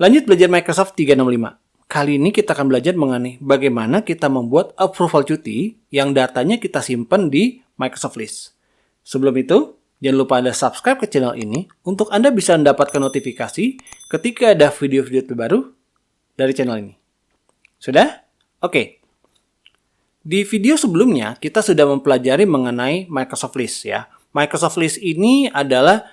Lanjut belajar Microsoft 365. Kali ini kita akan belajar mengenai bagaimana kita membuat approval cuti yang datanya kita simpan di Microsoft List. Sebelum itu, jangan lupa Anda subscribe ke channel ini untuk Anda bisa mendapatkan notifikasi ketika ada video-video terbaru dari channel ini. Sudah? Oke. Di video sebelumnya, kita sudah mempelajari mengenai Microsoft List ya. Microsoft List ini adalah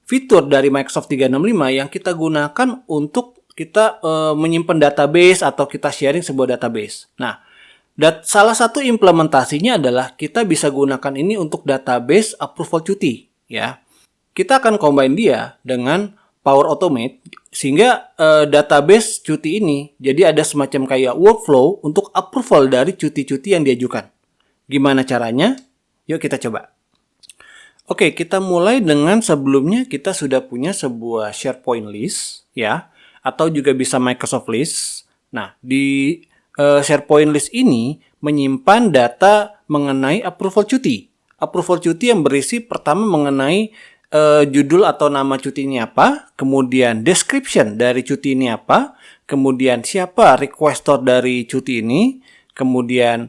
fitur dari Microsoft 365 yang kita gunakan untuk kita menyimpan database atau kita sharing sebuah database. Nah, salah satu implementasinya adalah kita bisa gunakan ini untuk database approval cuti ya. Kita akan combine dia dengan Power Automate sehingga database cuti ini jadi ada semacam kayak workflow untuk approval dari cuti-cuti yang diajukan. Gimana caranya? Yuk kita coba. Oke, kita mulai dengan sebelumnya kita sudah punya sebuah SharePoint list ya, atau juga bisa Microsoft List. Nah, di SharePoint list ini menyimpan data mengenai approval cuti. Approval cuti yang berisi pertama mengenai judul atau nama cuti ini apa, kemudian description dari cuti ini apa, kemudian siapa requestor dari cuti ini, kemudian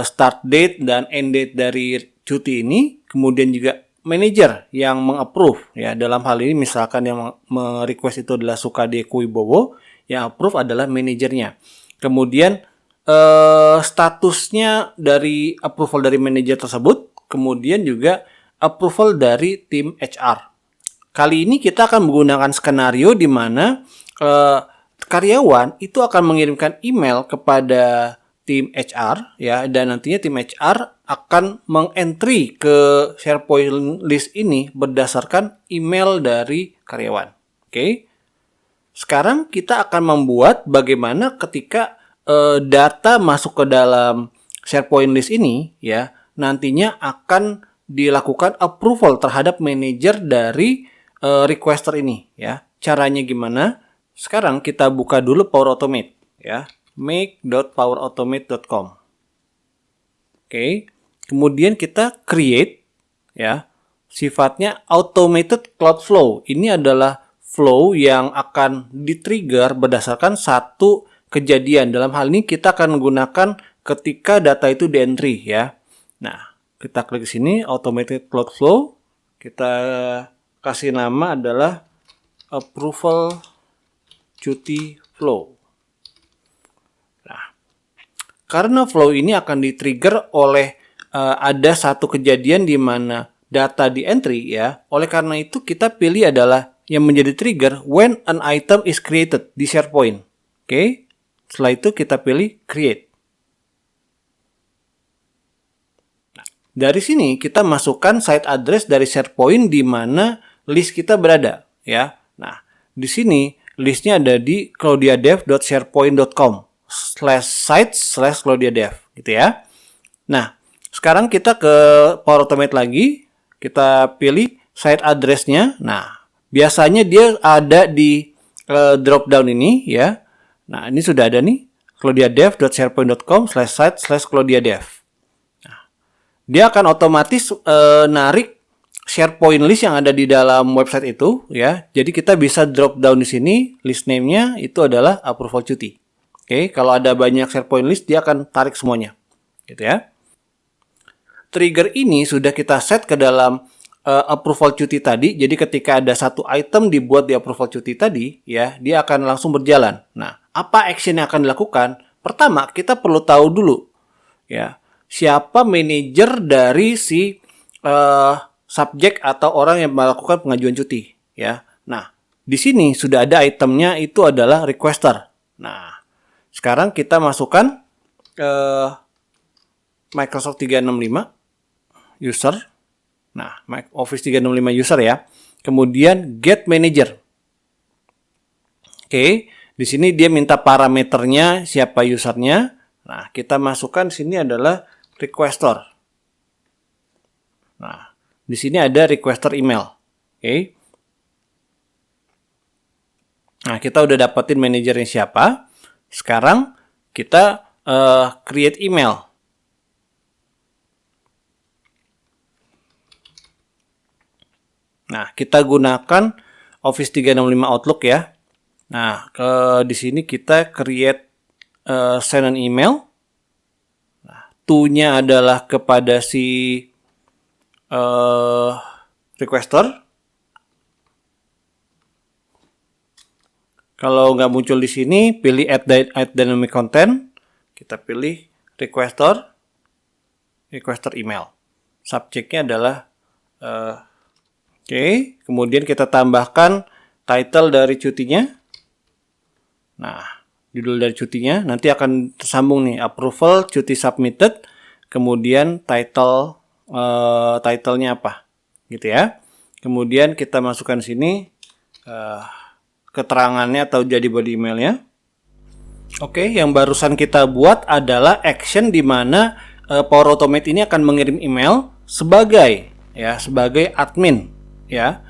start date dan end date dari cuti ini, kemudian juga manager yang mengapprove ya. Dalam hal ini misalkan yang merequest itu adalah Sukade Kuibowo, yang approve adalah manajernya. Kemudian statusnya dari approval dari manajer tersebut, kemudian juga approval dari tim HR. Kali ini kita akan menggunakan skenario di mana karyawan itu akan mengirimkan email kepada tim HR ya, dan nantinya tim HR akan mengentry ke SharePoint list ini berdasarkan email dari karyawan. Oke. Sekarang kita akan membuat bagaimana ketika data masuk ke dalam SharePoint list ini ya, nantinya akan dilakukan approval terhadap manajer dari requester ini ya. Caranya gimana? Sekarang kita buka dulu Power Automate ya. make.powerautomate.com. Oke. Kemudian kita create ya. Sifatnya automated cloud flow. Ini adalah flow yang akan di-trigger berdasarkan satu kejadian. Dalam hal ini kita akan menggunakan ketika data itu di-entry ya. Nah, kita klik sini automated cloud flow. Kita kasih nama adalah approval cuti flow. Karena flow ini akan di-trigger oleh ada satu kejadian di mana data di entry ya. Oleh karena itu kita pilih adalah yang menjadi trigger when an item is created di SharePoint. Oke. Setelah itu kita pilih create. Nah, dari sini kita masukkan site address dari SharePoint di mana list kita berada ya. Nah, di sini listnya ada di claudiadev.sharepoint.com/site/claudiadev gitu ya. Nah, sekarang kita ke Power Automate lagi, kita pilih site address-nya. Nah, biasanya dia ada di drop down ini ya. Nah, ini sudah ada nih, claudiadev.sharepoint.com/site/claudiadev. Nah, dia akan otomatis narik SharePoint list yang ada di dalam website itu ya. Jadi kita bisa drop down di sini, list name-nya itu adalah approval cuti. Oke, kalau ada banyak SharePoint list dia akan tarik semuanya. Gitu ya. Trigger ini sudah kita set ke dalam approval cuti tadi. Jadi ketika ada satu item dibuat di approval cuti tadi ya, dia akan langsung berjalan. Nah, apa action yang akan dilakukan? Pertama, kita perlu tahu dulu ya, siapa manajer dari si subjek atau orang yang melakukan pengajuan cuti ya. Nah, di sini sudah ada itemnya itu adalah requester. Nah, sekarang kita masukkan Microsoft 365 user. Nah, Office 365 user ya. Kemudian get manager. Oke, di sini dia minta parameternya siapa usernya. Nah, kita masukkan sini adalah requester. Nah, di sini ada requester email. Oke. Nah, kita udah dapetin manajernya siapa. Sekarang kita create email. Nah, kita gunakan Office 365 Outlook ya. Nah, di sini kita create send an email. Nah, to-nya adalah kepada si requester. Kalau nggak muncul di sini, pilih add dynamic content. Kita pilih requester email. Subjeknya adalah oke. Kemudian kita tambahkan title dari cutinya. Nah, judul dari cutinya nanti akan tersambung nih, approval cuti submitted. Kemudian titlenya apa, gitu ya. Kemudian kita masukkan sini keterangannya atau jadi body emailnya. Oke, yang barusan kita buat email action di mana Power Automate ini akan mengirim email sebagai admin ya,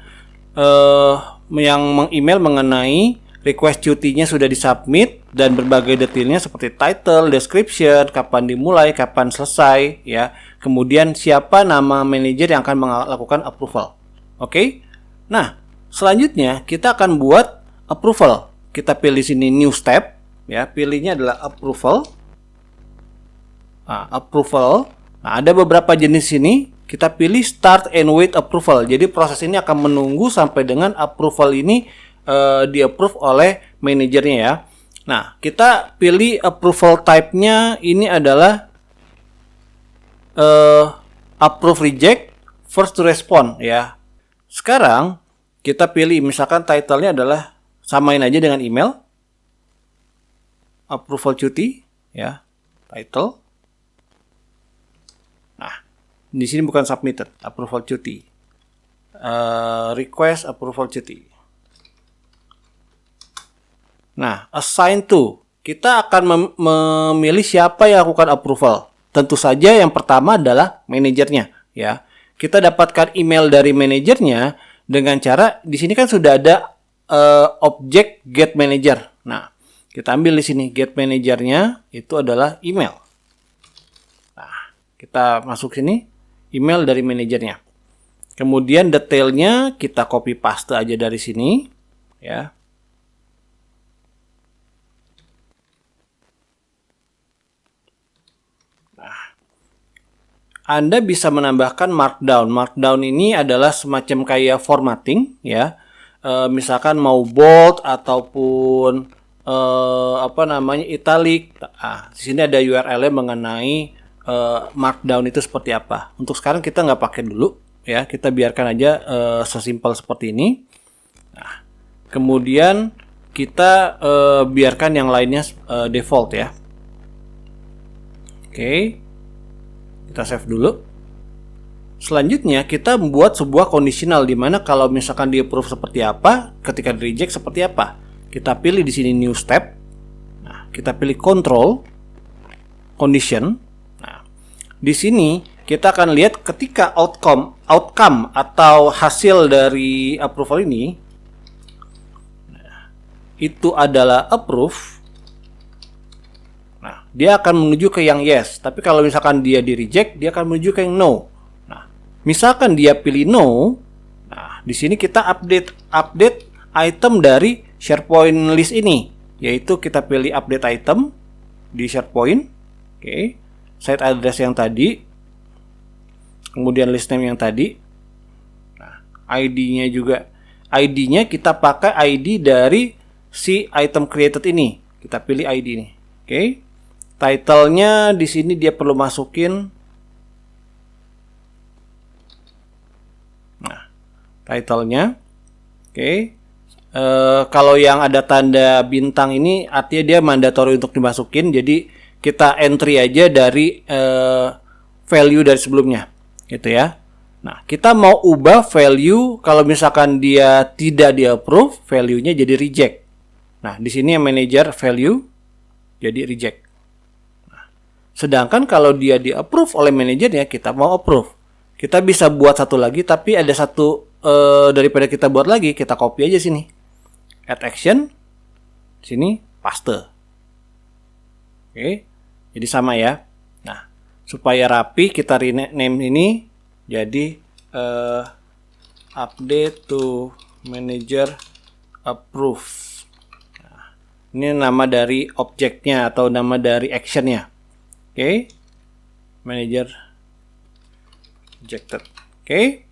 yang meng-email mengenai request cutinya sudah disubmit dan berbagai detailnya seperti title, description, kapan dimulai, kapan selesai ya. Kemudian siapa nama manajer yang akan melakukan approval. Oke. Nah, selanjutnya kita akan buat approval. Kita pilih sini new step ya, pilihnya adalah approval. Nah, approval. Nah, ada beberapa jenis ini. Kita pilih start and wait approval. Jadi proses ini akan menunggu sampai dengan approval ini di-approve oleh manajernya ya. Nah, kita pilih approval type-nya ini adalah approve reject first to respond ya. Sekarang kita pilih misalkan title-nya adalah samain aja dengan email. Approval cuti ya, title. Nah, di sini bukan submitted, approval cuti. Request approval cuti. Nah, assign to. Kita akan memilih siapa yang lakukan approval. Tentu saja yang pertama adalah manajernya ya. Kita dapatkan email dari manajernya dengan cara di sini kan sudah ada objek get manager. Nah, kita ambil di sini get manajernya itu adalah email. Nah, kita masuk sini email dari manajernya. Kemudian detailnya kita copy paste aja dari sini ya. Anda bisa menambahkan markdown. Markdown ini adalah semacam kayak formatting ya. Misalkan mau bold ataupun italic. Nah, di sini ada URL-nya mengenai markdown itu seperti apa. Untuk sekarang kita nggak pakai dulu ya. Kita biarkan aja sesimpel seperti ini. Nah, kemudian kita biarkan yang lainnya default ya. Oke. Kita save dulu. Selanjutnya kita membuat sebuah conditional di mana kalau misalkan di approve seperti apa, ketika di reject seperti apa. Kita pilih di sini new step. Nah, kita pilih control condition. Nah, di sini kita akan lihat ketika outcome atau hasil dari approval ini itu adalah approve. Nah, dia akan menuju ke yang yes. Tapi kalau misalkan dia di reject, dia akan menuju ke yang no. Nah, misalkan dia pilih no, nah di sini kita update item dari SharePoint list ini, yaitu kita pilih update item di SharePoint. Oke, site address yang tadi, kemudian list name yang tadi. Nah, ID-nya juga, ID-nya kita pakai ID dari si item created ini. Kita pilih ID ini. Oke. Title-nya di sini dia perlu masukin. Nah, title-nya. Oke. Kalau yang ada tanda bintang ini artinya dia mandatory untuk dimasukin. Jadi kita entry aja dari value dari sebelumnya, gitu ya. Nah, kita mau ubah value kalau misalkan dia tidak di-approve, value-nya jadi reject. Nah, di sini yang manager value jadi reject. Sedangkan kalau dia di-approve oleh manajernya, kita mau approve. Kita bisa buat satu lagi, tapi ada satu daripada kita buat lagi, kita copy aja sini. Add action, sini paste. Oke, jadi sama ya. Nah, supaya rapi, kita rename ini jadi update to manager approve. Ini nama dari objeknya atau nama dari actionnya. Oke. Manager rejected. Oke.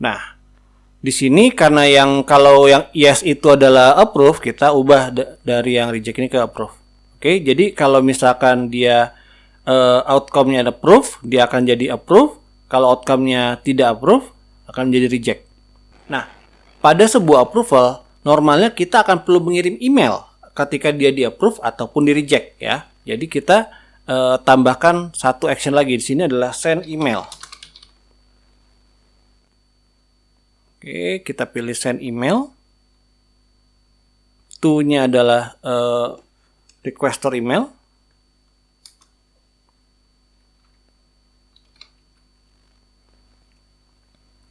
Nah, di sini karena kalau yang yes itu adalah approve, kita ubah dari yang reject ini ke approve. Oke, jadi kalau misalkan dia outcome-nya ada approve, dia akan jadi approve. Kalau outcome-nya tidak approve, akan menjadi reject. Nah, pada sebuah approval, normalnya kita akan perlu mengirim email ketika dia di-approve ataupun di-reject ya. Jadi kita tambahkan satu action lagi. Di sini adalah send email. Oke, kita pilih send email. To-nya adalah requester email.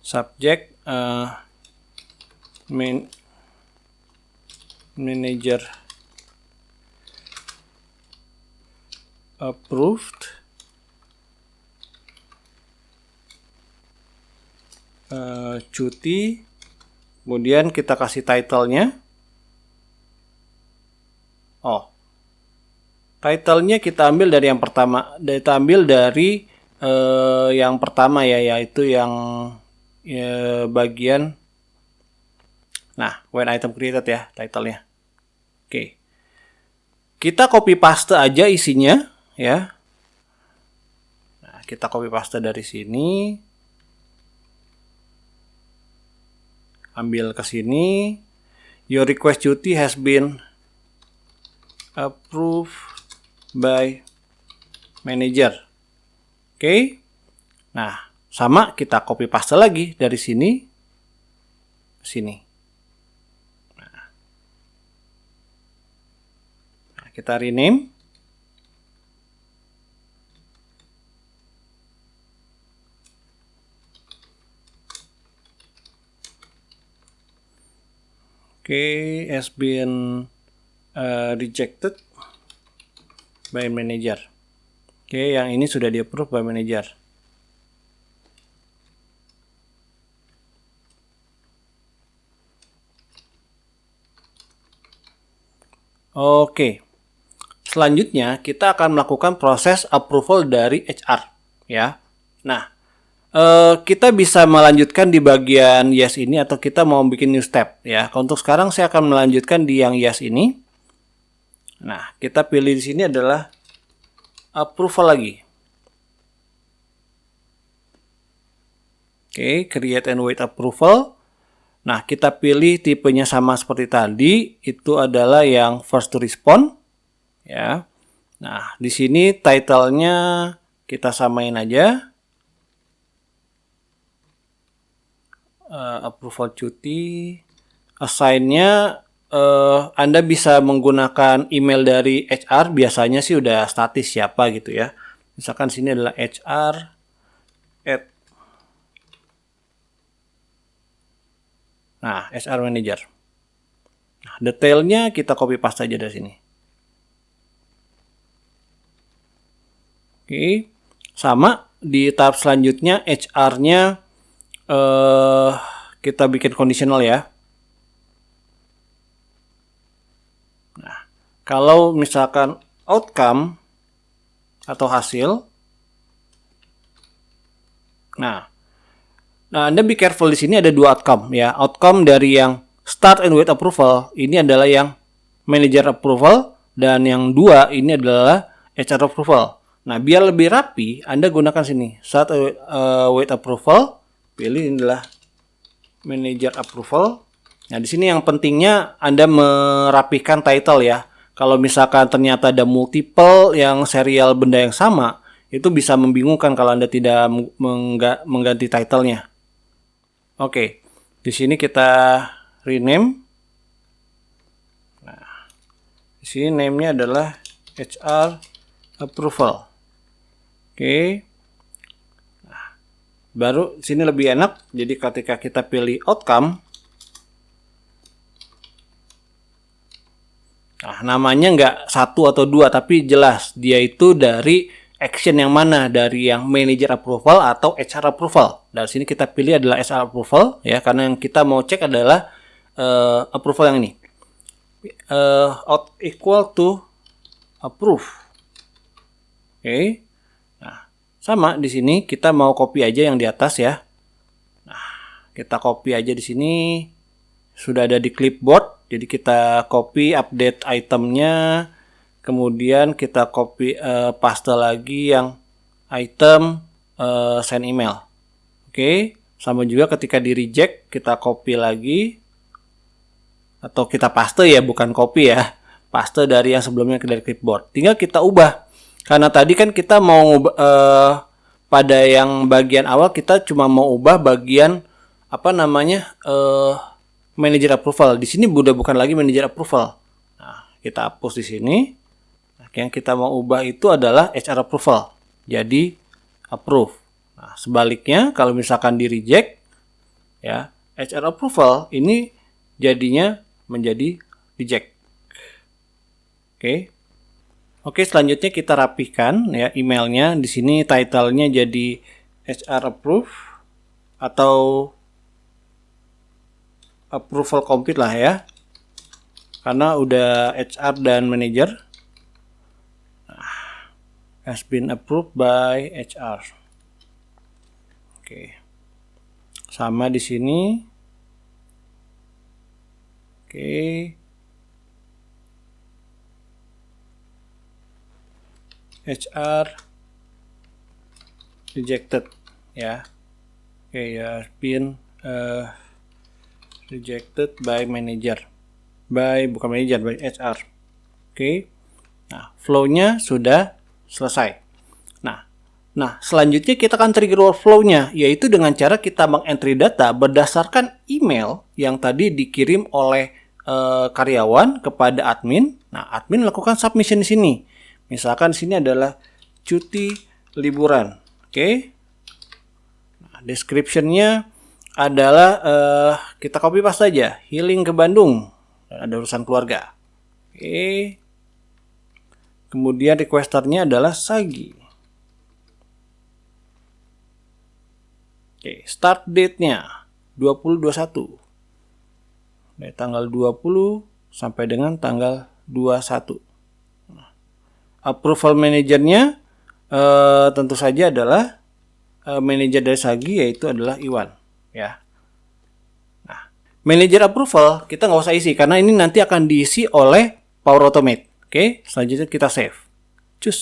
Subject manager approved, cuti, kemudian kita kasih title-nya. Title-nya kita ambil dari yang pertama, ya, yaitu yang bagian when item created ya, title-nya. Oke. Kita copy paste aja isinya ya. Nah, kita copy paste dari sini. Ambil ke sini. Your request duty has been approved by manager. Oke. Nah, sama kita copy paste lagi dari sini ke sini. Nah, kita rename. Oke, has been rejected by manager. Oke, yang ini sudah di-approve by manager. Oke. Selanjutnya kita akan melakukan proses approval dari HR ya. Nah, kita bisa melanjutkan di bagian yes ini atau kita mau bikin new step ya. Untuk sekarang saya akan melanjutkan di yang yes ini. Nah, kita pilih di sini adalah approval lagi. Oke, create and wait approval. Nah, kita pilih tipenya sama seperti tadi, itu adalah yang first to respond ya. Nah, di sini title-nya kita samain aja. Approval cuti, assign-nya Anda bisa menggunakan email dari HR, biasanya sih udah statis siapa gitu ya. Misalkan sini adalah HR HR manager. Nah, detailnya kita copy paste aja dari sini. Oke, sama di tahap selanjutnya HR-nya kita bikin conditional ya. Nah, kalau misalkan outcome atau hasil, nah Anda be careful, di sini ada dua outcome ya. Outcome dari yang start and wait approval ini adalah yang manager approval, dan yang dua ini adalah HR approval. Nah, biar lebih rapi, Anda gunakan sini start and wait approval. Pilih adalah manager approval. Nah, di sini yang pentingnya Anda merapikan title ya. Kalau misalkan ternyata ada multiple yang serial benda yang sama, itu bisa membingungkan kalau Anda tidak mengganti title-nya. Oke, di sini kita rename. Nah, di sini name-nya adalah HR approval. Oke. Baru sini lebih enak, jadi ketika kita pilih outcome, nah namanya nggak satu atau dua, tapi jelas dia itu dari action yang mana, dari yang manager approval atau HR approval. Dari sini kita pilih adalah HR approval ya, karena yang kita mau cek adalah approval yang ini. out equal to approve. Oke. Nah, sama di sini kita mau copy aja yang di atas ya. Nah, kita copy aja di sini. Sudah ada di clipboard, jadi kita copy update itemnya, kemudian kita copy paste lagi yang item send email. Oke, sama juga ketika di reject kita copy lagi, atau kita paste ya, bukan copy ya, paste dari yang sebelumnya dari clipboard. Tinggal kita ubah, karena tadi kan kita mau pada yang bagian awal kita cuma mau ubah bagian manager approval. Di sini udah bukan lagi manager approval. Nah, kita hapus di sini. Nah, yang kita mau ubah itu adalah HR approval. Jadi approve. Nah, sebaliknya kalau misalkan di reject ya, HR approval ini jadinya menjadi reject. Oke. Oke, selanjutnya kita rapihkan ya emailnya. Di sini title-nya jadi HR approve atau approval complete lah ya, karena udah HR dan manager. Has been approved by HR. Oke. Sama di sini. Oke. HR rejected ya. Oke, has been rejected by manager. Bukan manager, by HR. Oke. Nah, flow-nya sudah selesai. Nah, selanjutnya kita akan trigger workflow-nya, yaitu dengan cara kita mengentry data berdasarkan email yang tadi dikirim oleh karyawan kepada admin. Nah, admin lakukan submission di sini. Misalkan di sini adalah cuti liburan. Oke. Nah, description-nya adalah kita copy paste saja, healing ke Bandung, dan ada urusan keluarga. Oke. Kemudian requesternya adalah Sagi. Oke, start date-nya 2021. Dari tanggal 20 sampai dengan tanggal 21. Nah, approval manajernya tentu saja adalah manajer dari Sagi, yaitu adalah Iwan. Ya. Nah, manager approval kita nggak usah isi karena ini nanti akan diisi oleh Power Automate. Oke, selanjutnya kita save. Cus.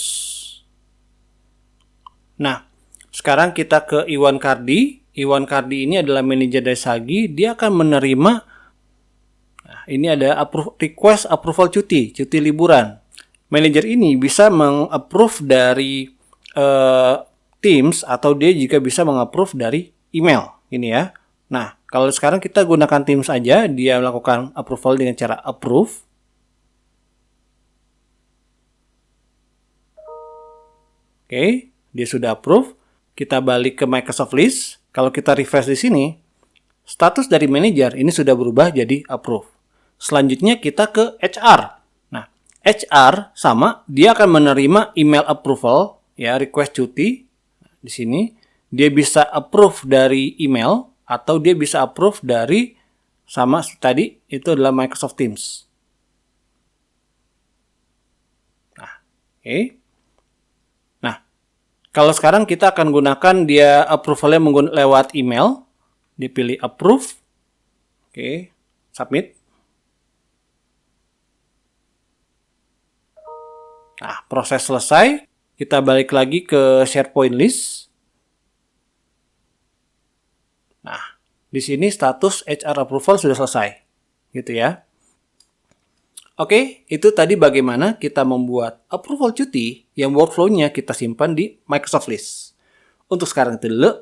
Nah, sekarang kita ke Iwan Kardi. Iwan Kardi ini adalah manajer dari Sagi. Dia akan menerima. Nah, ini ada request approval cuti liburan. Manajer ini bisa meng-approve dari Teams atau dia juga bisa meng-approve dari email. Ini ya. Nah, kalau sekarang kita gunakan Teams aja, dia melakukan approval dengan cara approve. Oke, dia sudah approve. Kita balik ke Microsoft List. Kalau kita refresh di sini, status dari manager ini sudah berubah jadi approve. Selanjutnya kita ke HR. Nah, HR sama, dia akan menerima email approval, ya, request cuti. Di sini dia bisa approve dari email atau dia bisa approve dari sama tadi itu adalah Microsoft Teams. Nah, oke. Nah, kalau sekarang kita akan gunakan dia approvalnya lewat email. Dipilih approve. Oke, submit. Nah, proses selesai. Kita balik lagi ke SharePoint list. Nah, di sini status HR approval sudah selesai. Gitu ya. Oke, itu tadi bagaimana kita membuat approval cuti yang workflow-nya kita simpan di Microsoft List. Untuk sekarang itu dulu.